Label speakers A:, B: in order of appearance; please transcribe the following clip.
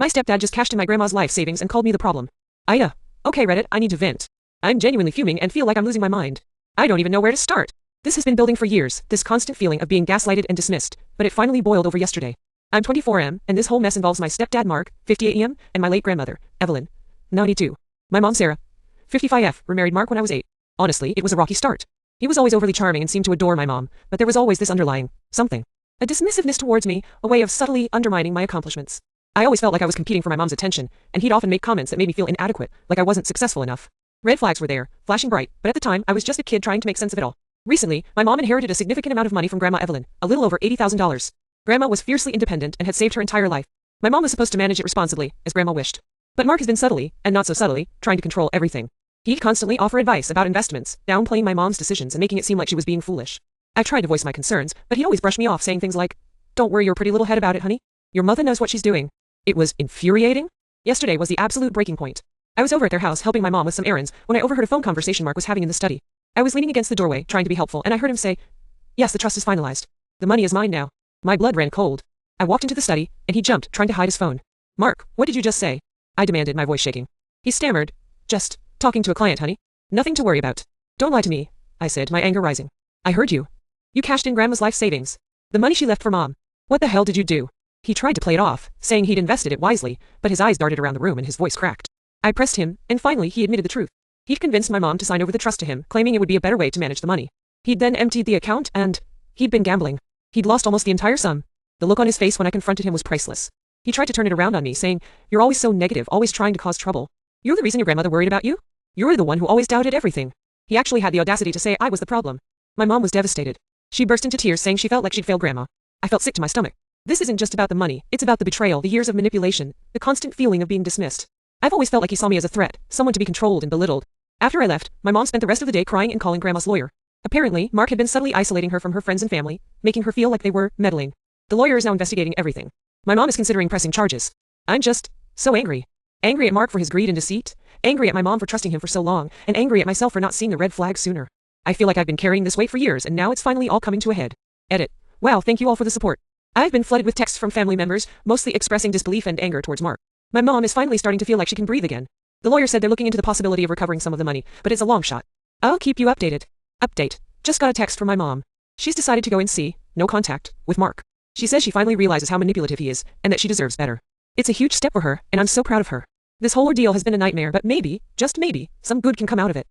A: My stepdad just cashed in my grandma's life savings and called me the problem. AITA. Okay Reddit, I need to vent. I'm genuinely fuming and feel like I'm losing my mind. I don't even know where to start. This has been building for years, this constant feeling of being gaslighted and dismissed, but it finally boiled over yesterday. I'm 24M, and this whole mess involves my stepdad Mark, 58M, and my late grandmother, Evelyn, 92. My mom Sarah, 55F, remarried Mark when I was 8. Honestly, it was a rocky start. He was always overly charming and seemed to adore my mom, but there was always this underlying something. A dismissiveness towards me, a way of subtly undermining my accomplishments. I always felt like I was competing for my mom's attention, and he'd often make comments that made me feel inadequate, like I wasn't successful enough. Red flags were there, flashing bright, but at the time, I was just a kid trying to make sense of it all. Recently, my mom inherited a significant amount of money from Grandma Evelyn, a little over $80,000. Grandma was fiercely independent and had saved her entire life. My mom was supposed to manage it responsibly, as Grandma wished. But Mark has been subtly, and not so subtly, trying to control everything. He'd constantly offer advice about investments, downplaying my mom's decisions and making it seem like she was being foolish. I've tried to voice my concerns, but he'd always brush me off saying things like, "Don't worry your pretty little head about it, honey. Your mother knows what she's doing." It was infuriating. Yesterday was the absolute breaking point. I was over at their house helping my mom with some errands when I overheard a phone conversation Mark was having in the study. I was leaning against the doorway, trying to be helpful, and I heard him say, "Yes, the trust is finalized. The money is mine now." My blood ran cold. I walked into the study, and he jumped, trying to hide his phone. "Mark, what did you just say?" I demanded, my voice shaking. He stammered, "Just talking to a client, honey. Nothing to worry about." "Don't lie to me," I said, my anger rising. "I heard you. You cashed in Grandma's life savings. The money she left for Mom. What the hell did you do?" He tried to play it off, saying he'd invested it wisely, but his eyes darted around the room and his voice cracked. I pressed him, and finally he admitted the truth. He'd convinced my mom to sign over the trust to him, claiming it would be a better way to manage the money. He'd then emptied the account and he'd been gambling. He'd lost almost the entire sum. The look on his face when I confronted him was priceless. He tried to turn it around on me, saying, "You're always so negative, always trying to cause trouble. You're the reason your grandmother worried about you? You're the one who always doubted everything." He actually had the audacity to say I was the problem. My mom was devastated. She burst into tears saying she felt like she'd failed Grandma. I felt sick to my stomach. This isn't just about the money, it's about the betrayal, the years of manipulation, the constant feeling of being dismissed. I've always felt like he saw me as a threat, someone to be controlled and belittled. After I left, my mom spent the rest of the day crying and calling Grandma's lawyer. Apparently, Mark had been subtly isolating her from her friends and family, making her feel like they were meddling. The lawyer is now investigating everything. My mom is considering pressing charges. I'm just so angry. Angry at Mark for his greed and deceit, angry at my mom for trusting him for so long, and angry at myself for not seeing the red flag sooner. I feel like I've been carrying this weight for years and now it's finally all coming to a head. Edit. Wow, thank you all for the support. I've been flooded with texts from family members, mostly expressing disbelief and anger towards Mark. My mom is finally starting to feel like she can breathe again. The lawyer said they're looking into the possibility of recovering some of the money, but it's a long shot. I'll keep you updated. Update. Just got a text from my mom. She's decided to go and see, no contact, with Mark. She says she finally realizes how manipulative he is, and that she deserves better. It's a huge step for her, and I'm so proud of her. This whole ordeal has been a nightmare, but maybe, just maybe, some good can come out of it.